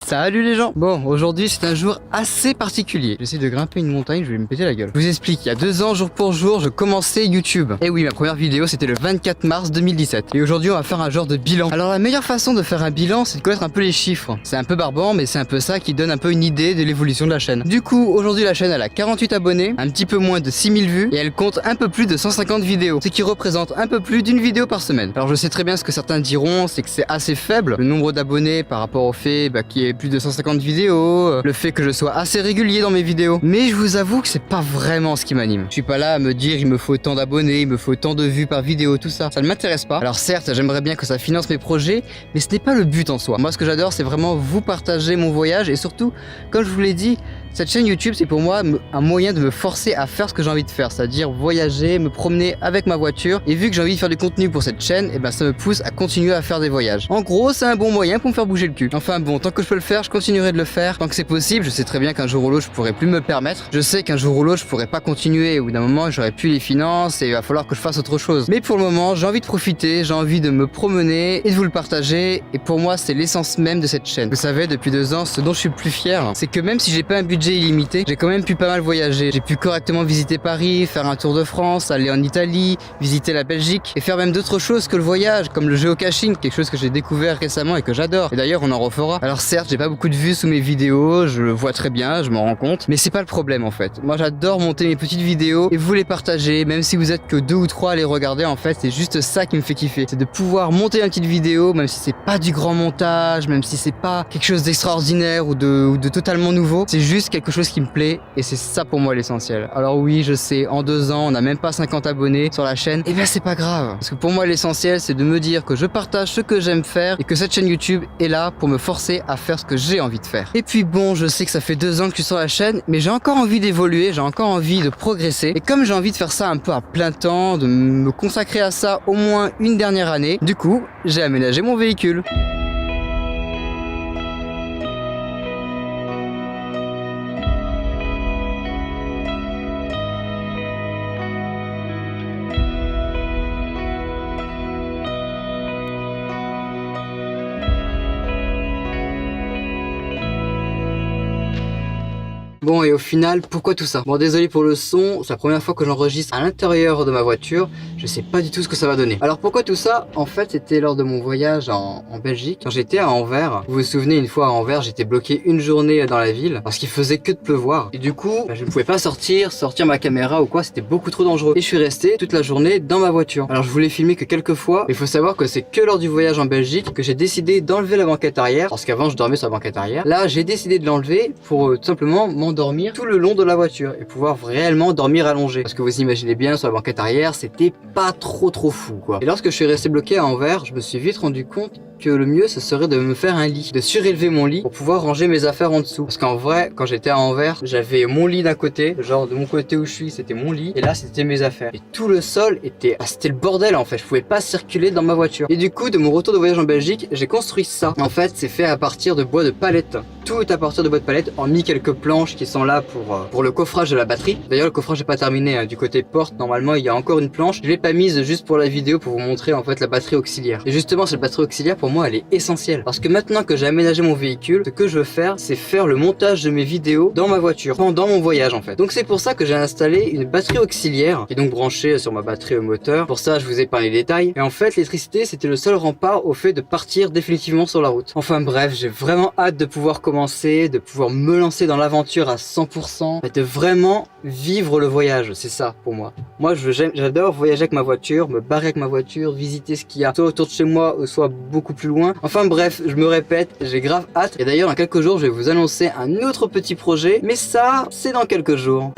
Salut les gens. Bon, aujourd'hui c'est un jour assez particulier. J'essaie de grimper une montagne, je vais me péter la gueule. Je vous explique, il y a 2 ans, jour pour jour, je commençais YouTube. Et oui, ma première vidéo c'était le 24 mars 2017. Et aujourd'hui on va faire un genre de bilan. Alors la meilleure façon de faire un bilan, c'est de connaître un peu les chiffres. C'est un peu barbant, mais c'est un peu ça qui donne un peu une idée de l'évolution de la chaîne. Du coup, aujourd'hui la chaîne elle a 48 abonnés, un petit peu moins de 6000 vues, et elle compte un peu plus de 150 vidéos. Ce qui représente un peu plus d'une vidéo par semaine. Alors je sais très bien ce que certains diront, c'est que c'est assez faible, le nombre d'abonnés par rapport au fait qu'il y ait plus de 150 vidéos, le fait que je sois assez régulier dans mes vidéos. Mais je vous avoue que c'est pas vraiment ce qui m'anime. Je suis pas là à me dire il me faut tant d'abonnés, il me faut tant de vues par vidéo, tout ça. Ça ne m'intéresse pas. Alors certes, j'aimerais bien que ça finance mes projets, mais ce n'est pas le but en soi. Moi ce que j'adore c'est vraiment vous partager mon voyage et surtout, comme je vous l'ai dit, cette chaîne YouTube c'est pour moi un moyen de me forcer à faire ce que j'ai envie de faire, c'est-à-dire voyager, me promener avec ma voiture. Et vu que j'ai envie de faire du contenu pour cette chaîne, et ben ça me pousse à continuer à faire des voyages. En gros, c'est un bon moyen pour me faire bouger le cul. Enfin bon, tant que je peux le faire, je continuerai de le faire. Tant que c'est possible, je sais très bien qu'un jour ou l'autre, je pourrais plus me le permettre. Je sais qu'un jour ou l'autre, je pourrais pas continuer. Au bout d'un moment, j'aurais plus les finances et il va falloir que je fasse autre chose. Mais pour le moment, j'ai envie de profiter, j'ai envie de me promener et de vous le partager. Et pour moi, c'est l'essence même de cette chaîne. Vous savez, depuis 2 ans, ce dont je suis le plus fier, c'est que même si j'ai pas un budget illimité, j'ai quand même pu pas mal voyager. J'ai pu correctement visiter Paris, faire un tour de France, aller en Italie, visiter la Belgique et faire même d'autres choses que le voyage, comme le géocaching, quelque chose que j'ai découvert récemment et que j'adore. Et d'ailleurs, on en refera. Alors certes, j'ai pas beaucoup de vues sous mes vidéos, je le vois très bien, je m'en rends compte, mais c'est pas le problème en fait. Moi, j'adore monter mes petites vidéos et vous les partager, même si vous êtes que 2 ou 3 à les regarder. En fait, c'est juste ça qui me fait kiffer. C'est de pouvoir monter une petite vidéo, même si c'est pas du grand montage, même si c'est pas quelque chose d'extraordinaire ou de totalement nouveau. C'est juste quelque chose qui me plaît et c'est ça pour moi l'essentiel. Alors oui, je sais, en 2 ans, on n'a même pas 50 abonnés sur la chaîne. Et bien c'est pas grave. Parce que pour moi, l'essentiel, c'est de me dire que je partage ce que j'aime faire et que cette chaîne YouTube est là pour me forcer à faire ce que j'ai envie de faire. Et puis bon, je sais que ça fait 2 ans que je suis sur la chaîne, mais j'ai encore envie d'évoluer, j'ai encore envie de progresser. Et comme j'ai envie de faire ça un peu à plein temps, de me consacrer à ça au moins une dernière année, du coup, j'ai aménagé mon véhicule. Bon, et au final, pourquoi tout ça? Bon, désolé pour le son, c'est la première fois que j'enregistre à l'intérieur de ma voiture, je sais pas du tout ce que ça va donner. Alors pourquoi tout ça? En fait, c'était lors de mon voyage en Belgique, quand j'étais à Anvers. Vous vous souvenez, une fois à Anvers, j'étais bloqué une journée dans la ville, parce qu'il faisait que de pleuvoir. Et du coup, je ne pouvais pas sortir ma caméra ou quoi, c'était beaucoup trop dangereux. Et je suis resté toute la journée dans ma voiture. Alors je voulais filmer que quelques fois, mais il faut savoir que c'est que lors du voyage en Belgique que j'ai décidé d'enlever la banquette arrière, parce qu'avant je dormais sur la banquette arrière. Là, j'ai décidé de l'enlever pour tout simplement dormir tout le long de la voiture et pouvoir réellement dormir allongé. Parce que vous imaginez bien, sur la banquette arrière, c'était pas trop fou quoi. Et lorsque je suis resté bloqué à Anvers, je me suis vite rendu compte que le mieux ce serait de me faire un lit, de surélever mon lit pour pouvoir ranger mes affaires en dessous. Parce qu'en vrai, quand j'étais à Anvers, j'avais mon lit d'un côté, genre de mon côté où je suis, c'était mon lit, et là c'était mes affaires. Et tout le sol était, c'était le bordel en fait, je pouvais pas circuler dans ma voiture. Et du coup, de mon retour de voyage en Belgique, j'ai construit ça. En fait, c'est fait à partir de bois de palette. Tout est à partir de bois de palette, hormis quelques planches qui sont là pour le coffrage de la batterie. D'ailleurs, le coffrage n'est pas terminé, hein. Du côté porte, normalement, il y a encore une planche. Je l'ai pas mise juste pour la vidéo pour vous montrer en fait la batterie auxiliaire. Et justement, cette batterie auxiliaire, pour moi, elle est essentielle. Parce que maintenant que j'ai aménagé mon véhicule, ce que je veux faire, c'est faire le montage de mes vidéos dans ma voiture, pendant mon voyage en fait. Donc c'est pour ça que j'ai installé une batterie auxiliaire, qui est donc branchée sur ma batterie au moteur. Pour ça, je vous ai parlé des détails. Et en fait, l'électricité, c'était le seul rempart au fait de partir définitivement sur la route. Enfin bref, j'ai vraiment hâte de pouvoir commencer, de pouvoir me lancer dans l'aventure à 100%, de vraiment vivre le voyage, c'est ça pour moi. Moi, j'adore voyager avec ma voiture, me barrer avec ma voiture, visiter ce qu'il y a soit autour de chez moi ou soit beaucoup plus loin. Enfin bref, je me répète, j'ai grave hâte. Et d'ailleurs, dans quelques jours, je vais vous annoncer un autre petit projet, mais ça, c'est dans quelques jours.